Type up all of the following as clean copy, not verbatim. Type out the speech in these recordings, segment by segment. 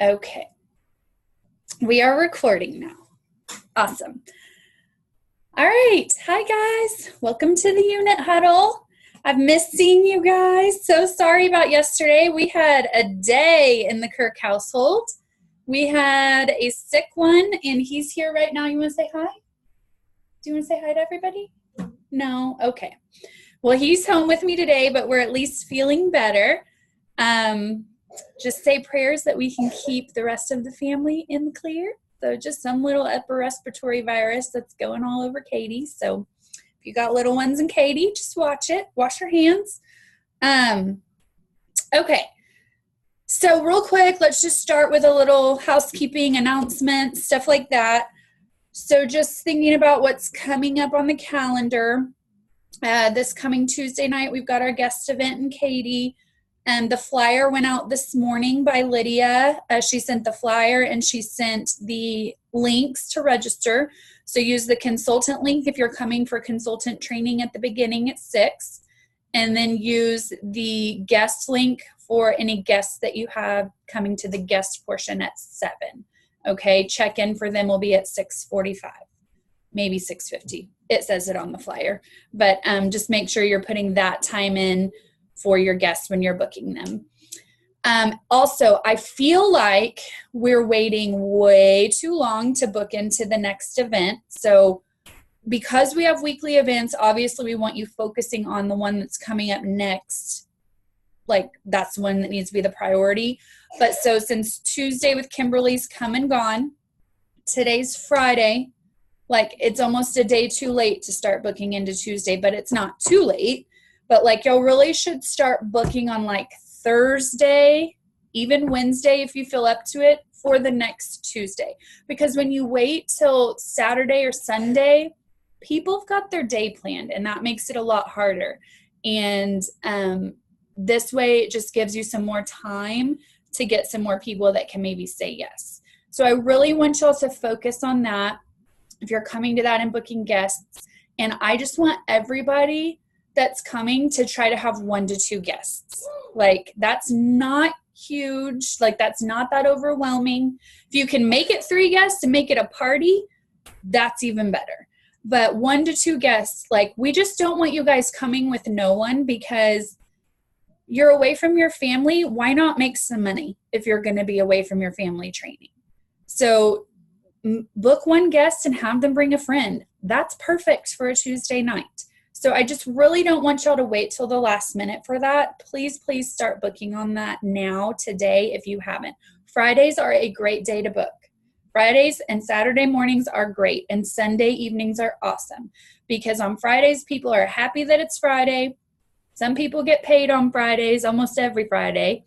Okay. We are recording now. Awesome. All right. Hi, guys. Welcome to the unit huddle. I've missed seeing you guys. So sorry about yesterday. We had a day in the Kirk household. We had a sick one, and he's here right now. You want to say hi? Do you want to say hi to everybody? No? Okay. Well, he's home with me today, but we're at least feeling better. Just say prayers that we can keep the rest of the family in the clear. So just some little upper respiratory virus that's going all over Katie. So if you got little ones and Katie, just watch it. Wash your hands. Okay. So real quick, let's just start with a little housekeeping announcement, stuff like that. So just thinking about what's coming up on the calendar. This coming Tuesday night, we've got our guest event in Katy. And the flyer went out this morning by Lydia. She sent the flyer and she sent the links to register. So use the consultant link if you're coming for consultant training at the beginning at 6. And then use the guest link for any guests that you have coming to the guest portion at 7. Okay, check-in for them will be at 6:45, maybe 6:50. It says it on the flyer. But just make sure you're putting that time in for your guests when you're booking them. Also, I feel like we're waiting way too long to book into the next event. So because we have weekly events, obviously we want you focusing on the one that's coming up next. Like that's the one that needs to be the priority. But so since Tuesday with Kimberly's come and gone, today's Friday, like it's almost a day too late to start booking into Tuesday, but it's not too late. But like y'all really should start booking on like Thursday, even Wednesday if you feel up to it for the next Tuesday. Because when you wait till Saturday or Sunday, people have got their day planned and that makes it a lot harder. And this way it just gives you some more time to get some more people that can maybe say yes. So I really want y'all to focus on that if you're coming to that and booking guests. And I just want everybody that's coming to try to have 1 to 2 guests. Like that's not huge. Like that's not that overwhelming. If you can make it 3 guests and make it a party, that's even better. But 1 to 2 guests, like we just don't want you guys coming with no one because you're away from your family. Why not make some money if you're going to be away from your family training? So book 1 guest and have them bring a friend. That's perfect for a Tuesday night. So I just really don't want y'all to wait till the last minute for that. Please, please start booking on that now, today, if you haven't. Fridays are a great day to book. Fridays and Saturday mornings are great, and Sunday evenings are awesome. Because on Fridays, people are happy that it's Friday. Some people get paid on Fridays, almost every Friday,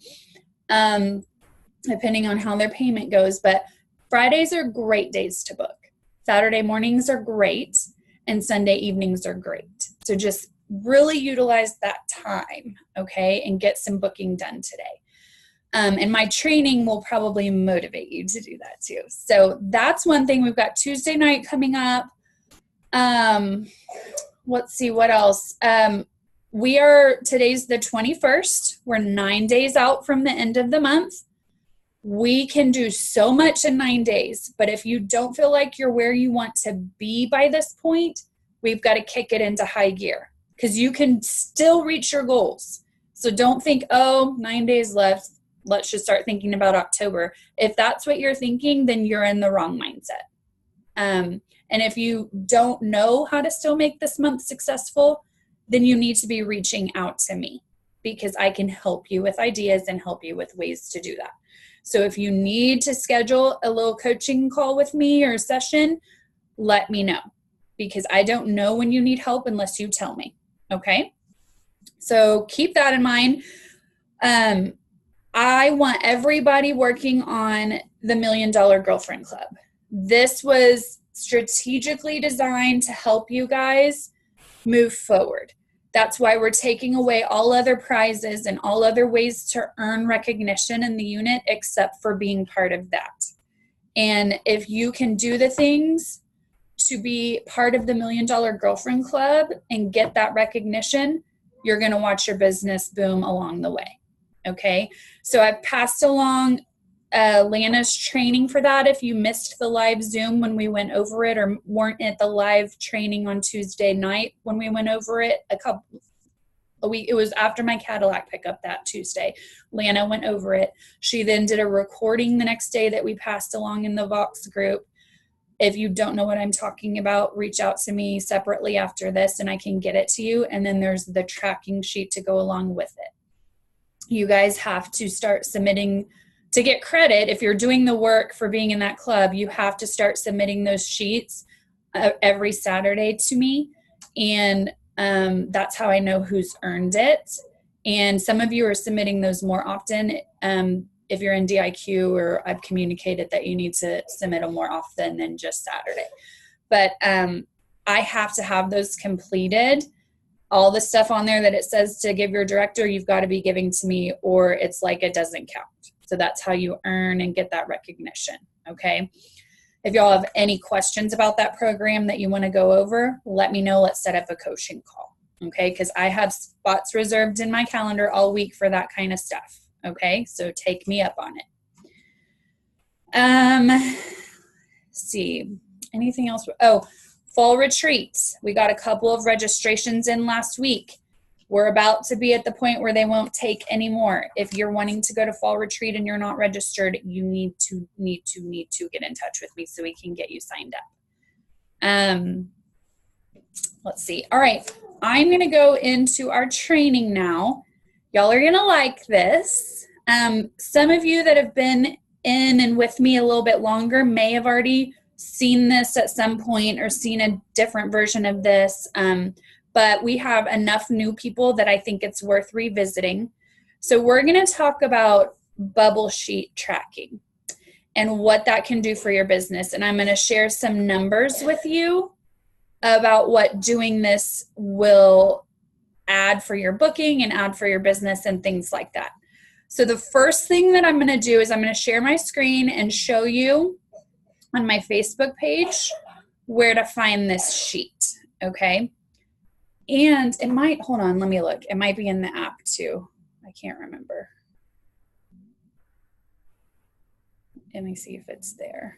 depending on how their payment goes. But Fridays are great days to book. Saturday mornings are great. And Sunday evenings are great. So just really utilize that time, okay, and get some booking done today. And my training will probably motivate you to do that too. So that's one thing. We've got Tuesday night coming up. Let's see what else. Today's the 21st. We're 9 days out from the end of the month. We can do so much in 9 days, but if you don't feel like you're where you want to be by this point, we've got to kick it into high gear because you can still reach your goals. So don't think, 9 days left. Let's just start thinking about October. If that's what you're thinking, then you're in the wrong mindset. And if you don't know how to still make this month successful, then you need to be reaching out to me because I can help you with ideas and help you with ways to do that. So if you need to schedule a little coaching call with me or a session, let me know because I don't know when you need help unless you tell me, okay? So keep that in mind. I want everybody working on the $1 Million Girlfriend Club. This was strategically designed to help you guys move forward. That's why we're taking away all other prizes and all other ways to earn recognition in the unit except for being part of that. And if you can do the things to be part of the $1 Million Girlfriend Club and get that recognition, you're going to watch your business boom along the way. Okay. So I've passed along Lana's training for that. If you missed the live Zoom when we went over it, or weren't at the live training on Tuesday night when we went over it, it was after my Cadillac pickup that Tuesday. Lana went over it. She then did a recording the next day that we passed along in the Vox group. If you don't know what I'm talking about, reach out to me separately after this and I can get it to you. And then there's the tracking sheet to go along with it. You guys have to start submitting to get credit. If you're doing the work for being in that club, you have to start submitting those sheets every Saturday to me. And that's how I know who's earned it. And some of you are submitting those more often. If you're in DIQ, or I've communicated that you need to submit them more often than just Saturday. But I have to have those completed. All the stuff on there that it says to give your director, you've got to be giving to me, or it's like it doesn't count. So that's how you earn and get that recognition, okay? If y'all have any questions about that program that you want to go over, let me know. Let's set up a coaching call, okay? Because I have spots reserved in my calendar all week for that kind of stuff, okay? So take me up on it. See, anything else? Oh, fall retreats. We got a couple of registrations in last week. We're about to be at the point where they won't take any more. If you're wanting to go to fall retreat and you're not registered, you need to get in touch with me so we can get you signed up. Let's see. All right. I'm going to go into our training now. Y'all are going to like this. Some of you that have been in and with me a little bit longer may have already seen this at some point or seen a different version of this. But we have enough new people that I think it's worth revisiting. So we're going to talk about bubble sheet tracking and what that can do for your business. And I'm going to share some numbers with you about what doing this will add for your booking and add for your business and things like that. So the first thing that I'm going to do is I'm going to share my screen and show you on my Facebook page where to find this sheet, okay? And it might, hold on, let me look. It might be in the app too. I can't remember. Let me see if it's there.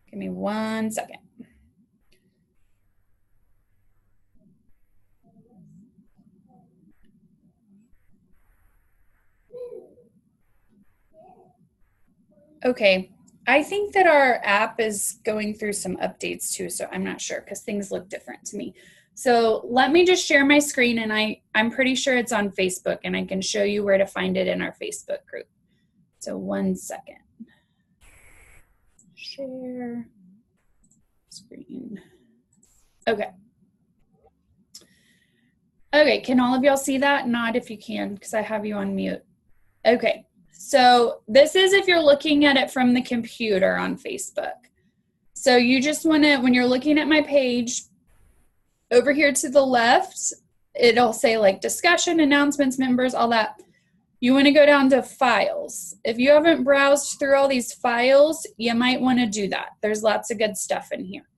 Give me 1 second. Okay, I think that our app is going through some updates too, so I'm not sure because things look different to me. So let me just share my screen, and I'm pretty sure it's on Facebook, and I can show you where to find it in our Facebook group. So 1 second. Share screen. Okay. Okay, can all of y'all see that? Nod if you can, because I have you on mute. Okay, so this is if you're looking at it from the computer on Facebook. So you just want to, when you're looking at my page, over here to the left, it'll say like discussion, announcements, members, all that. You want to go down to files. If you haven't browsed through all these files, you might want to do that. There's lots of good stuff in here.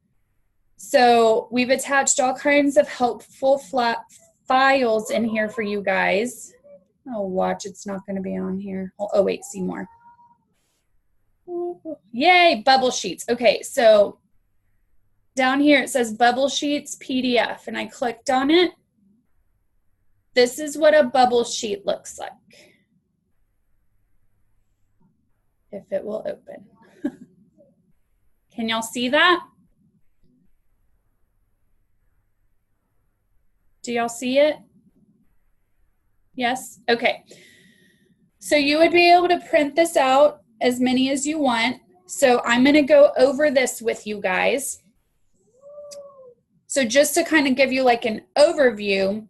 So we've attached all kinds of helpful files in here for you guys. Oh, watch, it's not going to be on here. Oh, wait, see more. Yay, bubble sheets. Okay, so down here it says bubble sheets PDF, and I clicked on it. This is what a bubble sheet looks like. If it will open. Can y'all see that? Do y'all see it? Yes? Okay. So you would be able to print this out as many as you want. So I'm going to go over this with you guys. So just to kind of give you like an overview,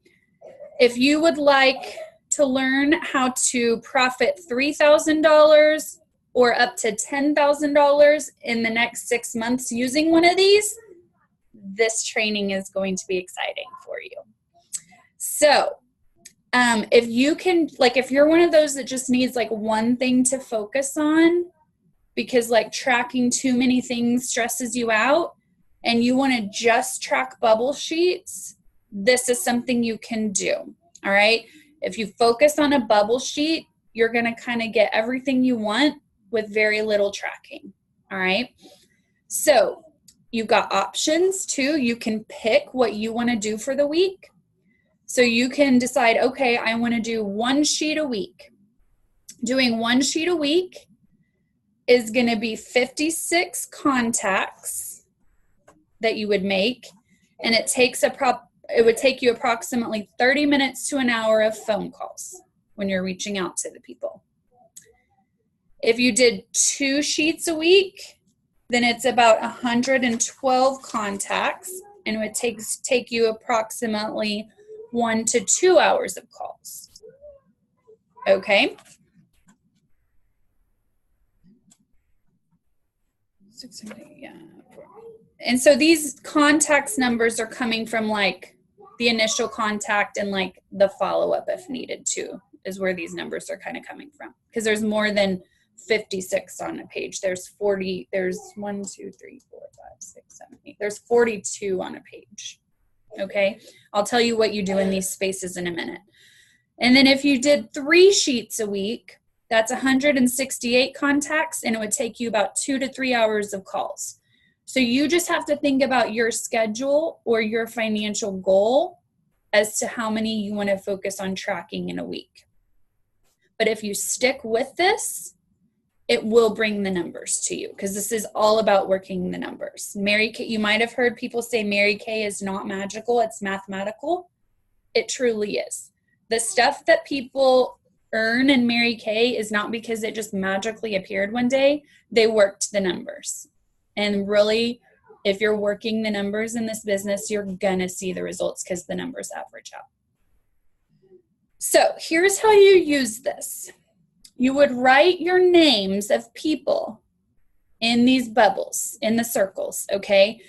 if you would like to learn how to profit $3,000 or up to $10,000 in the next 6 months using one of these, this training is going to be exciting for you. So if you can, like if you're one of those that just needs like one thing to focus on because like tracking too many things stresses you out and you want to just track bubble sheets, this is something you can do, all right? If you focus on a bubble sheet, you're going to kind of get everything you want with very little tracking. All right. So you've got options too. You can pick what you want to do for the week. So you can decide, okay, I want to do 1 sheet a week. Doing 1 sheet a week is going to be 56 contacts that you would make, and it would take you approximately 30 minutes to an hour of phone calls when you're reaching out to the people. If you did 2 sheets a week, then it's about 112 contacts, and it would take you approximately 1 to 2 hours of calls. Okay. Yeah. And so these contacts numbers are coming from like the initial contact and like the follow-up if needed too, is where these numbers are kind of coming from. Because there's more than 56 on a page. There's 40, there's 1, 2, 3, 4, 5, 6, 7, 8. There's 42 on a page. Okay. I'll tell you what you do in these spaces in a minute. And then if you did 3 sheets a week, that's 168 contacts, and it would take you about 2 to 3 hours of calls. So you just have to think about your schedule or your financial goal as to how many you want to focus on tracking in a week. But if you stick with this, it will bring the numbers to you, because this is all about working the numbers. Mary Kay, you might have heard people say Mary Kay is not magical, it's mathematical. It truly is. The stuff that people earn in Mary Kay is not because it just magically appeared one day. They worked the numbers. And really, if you're working the numbers in this business, you're going to see the results because the numbers average out. So here's how you use this. You would write your names of people in these bubbles, in the circles, okay?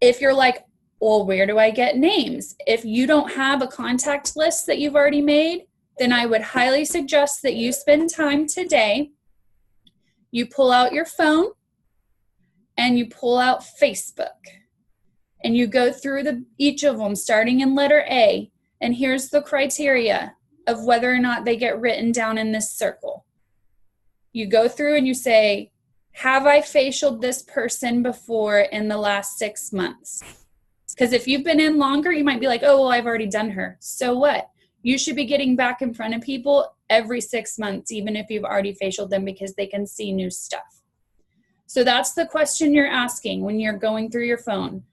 If you're like, well, where do I get names? If you don't have a contact list that you've already made, then I would highly suggest that you spend time today. You pull out your phone and you pull out Facebook and you go through each of them starting in letter A. And here's the criteria of whether or not they get written down in this circle. You go through and you say, have I facialed this person before in the last 6 months? Because if you've been in longer, you might be like, oh, well, I've already done her. So what? You should be getting back in front of people every 6 months, even if you've already facialed them, because they can see new stuff. So that's the question you're asking when you're going through your phone.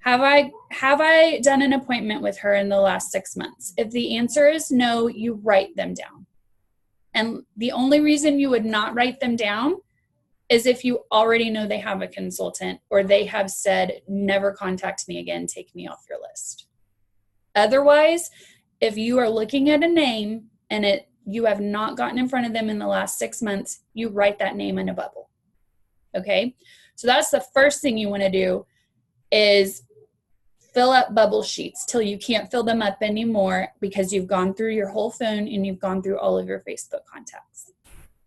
Have I done an appointment with her in the last 6 months? If the answer is no, you write them down. And the only reason you would not write them down is if you already know they have a consultant or they have said, never contact me again, take me off your list. Otherwise, if you are looking at a name and you have not gotten in front of them in the last 6 months, you write that name in a bubble. Okay? So that's the first thing you want to do, is fill up bubble sheets till you can't fill them up anymore because you've gone through your whole phone and you've gone through all of your Facebook contacts.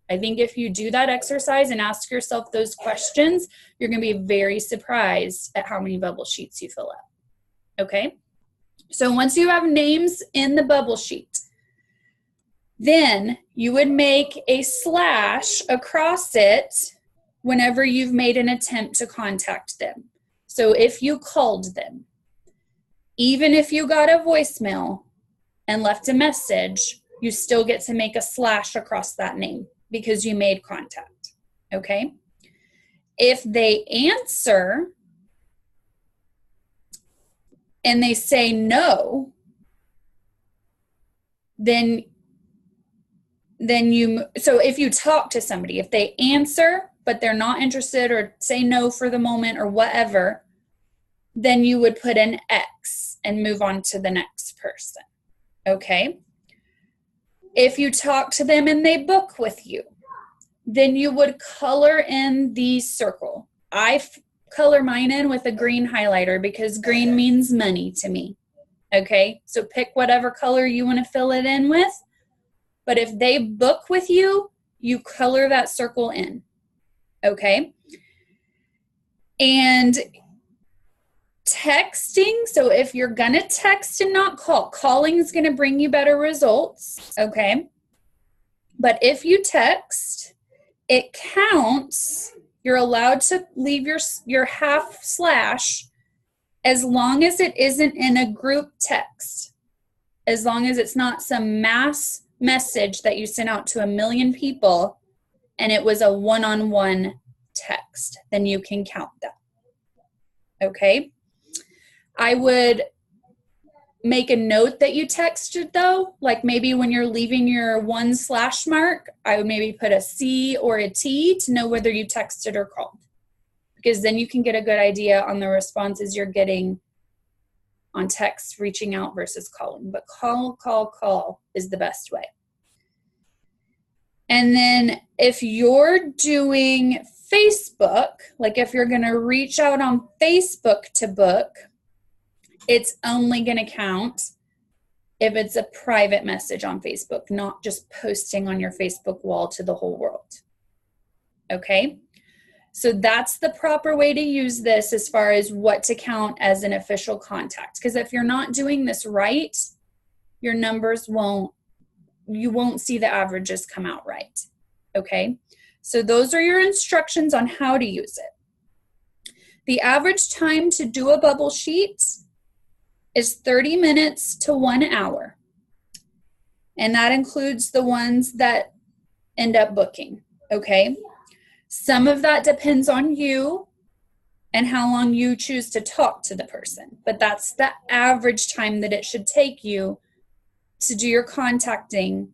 I think if you do that exercise and ask yourself those questions, you're going to be very surprised at how many bubble sheets you fill up. Okay? So once you have names in the bubble sheet, then you would make a slash across it whenever you've made an attempt to contact them. So if you called them, even if you got a voicemail and left a message, you still get to make a slash across that name because you made contact, okay? If they answer and they say no, then so if you talk to somebody, if they answer but they're not interested or say no for the moment or whatever, then you would put an X and move on to the next person, okay? If you talk to them and they book with you, then you would color in the circle. I color mine in with a green highlighter because green means money to me, okay? So pick whatever color you want to fill it in with, but if they book with you, you color that circle in, okay? And texting, so if you're going to text and not call, calling is going to bring you better results, okay? But if you text it counts. You're allowed to leave your half slash as long as it isn't in a group text, as long as it's not some mass message that you sent out to 1 million people and it was a one-on-one text, then you can count that. Okay? I would make a note that you texted though, like maybe when you're leaving your 1 slash mark, I would maybe put a C or a T to know whether you texted or called, because then you can get a good idea on the responses you're getting on text, reaching out versus calling. But call is the best way. And then if you're doing Facebook, like if you're going to reach out on Facebook to book, it's only going to count if it's a private message on Facebook, not just posting on your Facebook wall to the whole world. Okay? So that's the proper way to use this as far as what to count as an official contact. Because if you're not doing this right, your numbers you won't see the averages come out right. Okay? So those are your instructions on how to use it. The average time to do a bubble sheet is 30 minutes to 1 hour. And that includes the ones that end up booking, okay? Some of that depends on you and how long you choose to talk to the person. But that's the average time that it should take you to do your contacting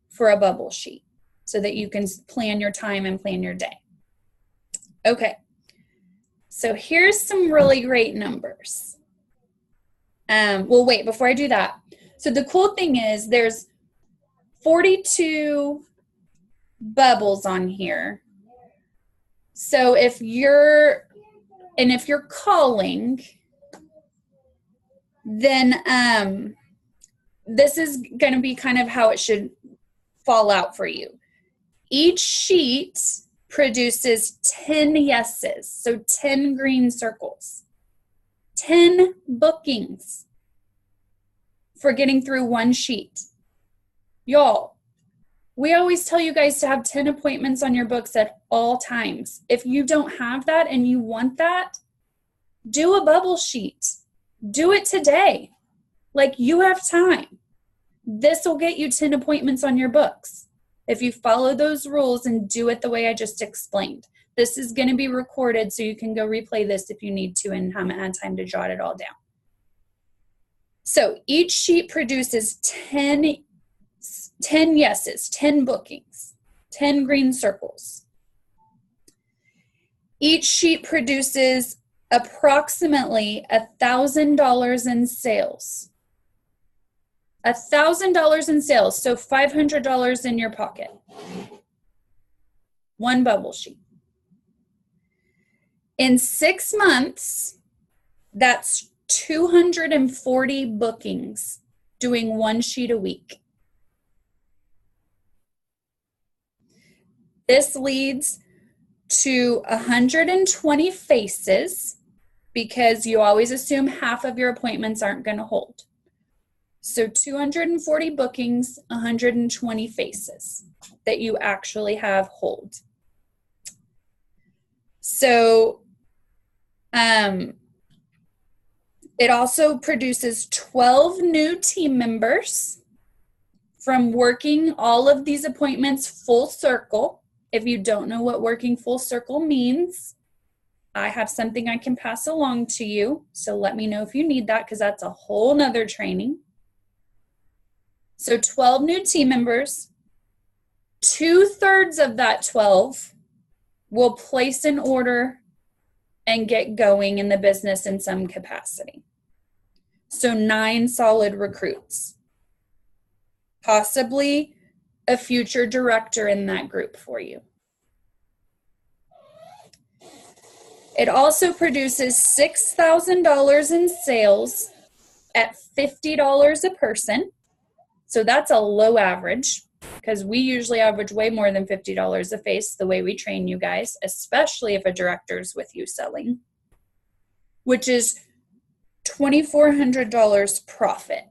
for a bubble sheet so that you can plan your time and plan your day. Okay, so here's some really great numbers. Well, wait, before I do that. So the cool thing is there's 42 bubbles on here. So if you're calling, then this is going to be kind of how it should fall out for you. Each sheet produces 10 yeses, so 10 green circles. 10 bookings for getting through 1 sheet. Y'all, we always tell you guys to have 10 appointments on your books at all times. If you don't have that and you want that, do a bubble sheet. Do it today. Like, you have time. This will get you 10 appointments on your books if you follow those rules and do it the way I just explained. This is going to be recorded so you can go replay this if you need to and haven't had time to jot it all down. So each sheet produces 10 yeses, 10 bookings, 10 green circles. Each sheet produces approximately $1,000 in sales. $1,000 in sales, so $500 in your pocket. 1 bubble sheet. In 6 months, that's 240 bookings doing 1 sheet a week. This leads to 120 faces because you always assume half of your appointments aren't going to hold. So 240 bookings, 120 faces that you actually have hold. So it also produces 12 new team members from working all of these appointments full circle. If you don't know what working full circle means, I have something I can pass along to you. So let me know if you need that, because that's a whole nother training. So 12 new team members, 2/3 of that 12 will place an order and get going in the business in some capacity. So 9 solid recruits, possibly a future director in that group for you. It also produces $6,000 in sales at $50 a person. So that's a low average, because we usually average way more than $50 a face the way we train you guys, especially if a director's with you selling, which is $2,400 profit.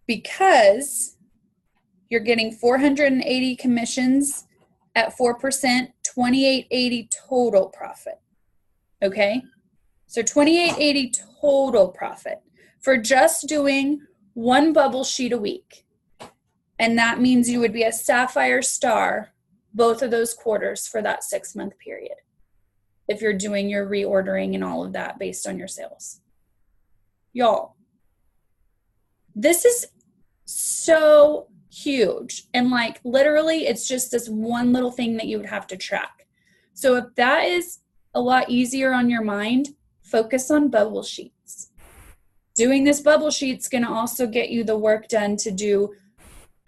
Because You're getting 480 commissions at 4%, 2880 total profit. Okay? So 2880 total profit for just doing one bubble sheet a week. And that means you would be a Sapphire Star both of those quarters for that 6-month period if you're doing your reordering and all of that based on your sales. Y'all, this is so huge. And like literally, it's just this one little thing that you would have to track. So if that is a lot easier on your mind, focus on bubble sheets. Doing this bubble sheet's going to also get you the work done to do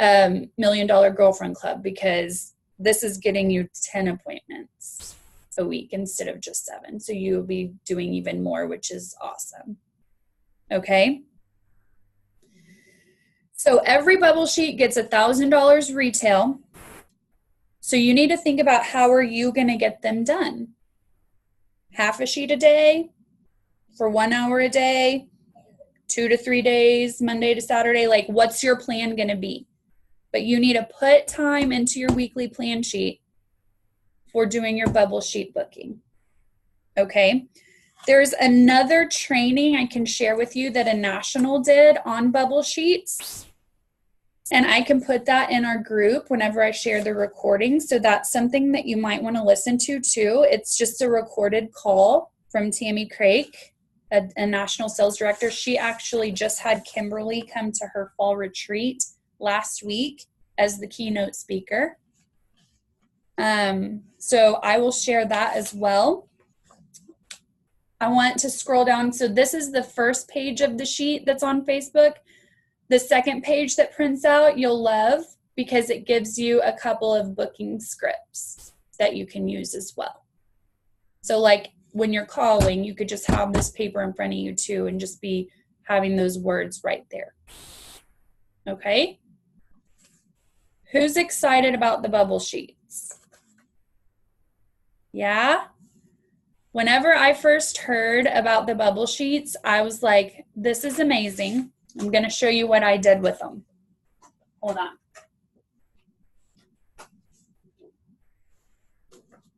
$1 Million Girlfriend Club, because this is getting you 10 appointments a week instead of just 7. So you'll be doing even more, which is awesome. Okay. So every bubble sheet gets $1,000 retail. So you need to think about, how are you going to get them done? Half a sheet a day for 1 hour a day, 2 to 3 days, Monday to Saturday. Like, what's your plan going to be? But you need to put time into your weekly plan sheet for doing your bubble sheet booking. Okay. There's another training I can share with you that a national did on bubble sheets. And I can put that in our group whenever I share the recording. So that's something that you might want to listen to too. It's just a recorded call from Tammy Craik, a national sales director. She actually just had Kimberly come to her fall retreat last week as the keynote speaker. So I will share that as well. I want to scroll down. So this is the first page of the sheet that's on Facebook. The second page that prints out, you'll love, because it gives you a couple of booking scripts that you can use as well. So like when you're calling, you could just have this paper in front of you too and just be having those words right there. Okay? Who's excited about the bubble sheets? Yeah? Whenever I first heard about the bubble sheets, I was like, this is amazing. I'm going to show you what I did with them. Hold on.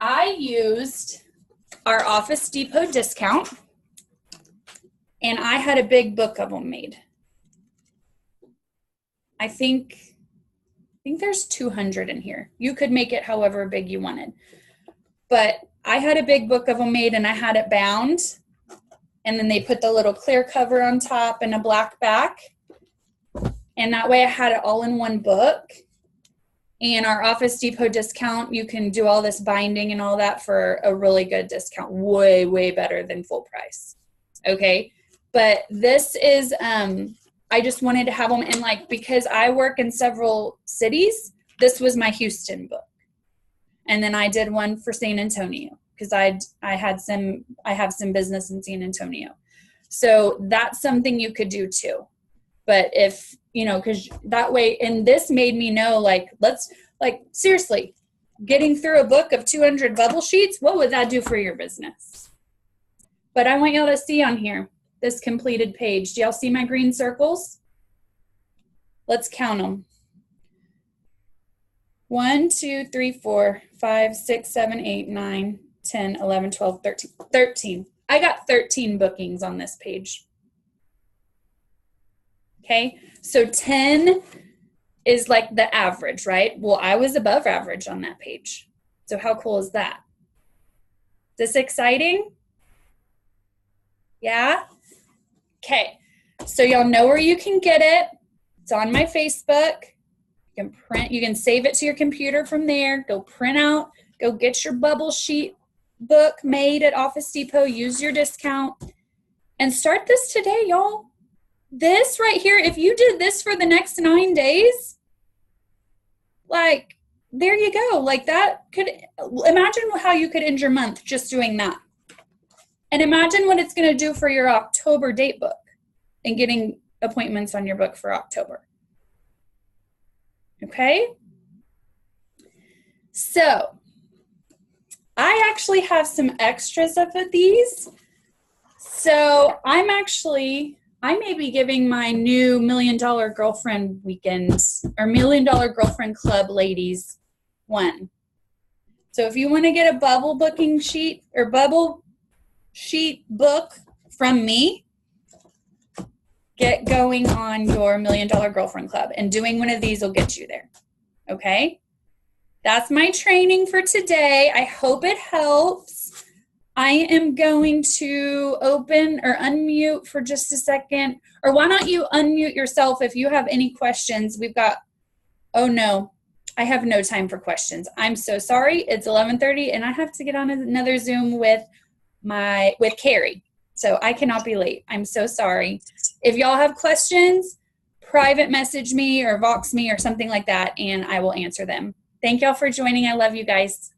I used our Office Depot discount, and I had a big book of them made. I think there's 200 in here. You could make it however big you wanted. But I had a big book of them made, and I had it bound. And then they put the little clear cover on top and a black back. And that way I had it all in one book. And our Office Depot discount, you can do all this binding and all that for a really good discount. Way, way better than full price. Okay. But this is, I just wanted to have them in, like, because I work in several cities, this was my Houston book. And then I did one for San Antonio, because I have some business in San Antonio. So that's something you could do too. But if, because that way, and this made me know, seriously, getting through a book of 200 bubble sheets, what would that do for your business? But I want y'all to see on here, this completed page. Do y'all see my green circles? Let's count them. 1, 2, 3, 4, 5, 6, 7, 8, 9, 10, 11, 12, 13. 13. I got 13 bookings on this page. Okay, so 10 is like the average, right? Well, I was above average on that page. So how cool is that? Is this exciting? Yeah? Okay, so y'all know where you can get it. It's on my Facebook. You can save it to your computer from there. Go print out, go get your bubble sheet book made at Office Depot. Use your discount and start this today, y'all. This right here, if you did this for the next 9 days, like, there you go. Like, that could, imagine how you could end your month just doing that. And imagine what it's going to do for your October date book and getting appointments on your book for October. Okay? So, I actually have some extras of these. So, I may be giving my new $1 Million Girlfriend weekend or $1 Million Girlfriend Club ladies one. So if you want to get a bubble booking sheet or bubble sheet book from me, get going on your $1 Million Girlfriend Club, and doing one of these will get you there. Okay? That's my training for today. I hope it helps. I am going to open or unmute for just a second. Or why don't you unmute yourself if you have any questions? We've got, oh no, I have no time for questions. I'm so sorry. It's 11:30 and I have to get on another Zoom with Carrie. So I cannot be late. I'm so sorry. If y'all have questions, private message me or Vox me or something like that, and I will answer them. Thank y'all for joining. I love you guys.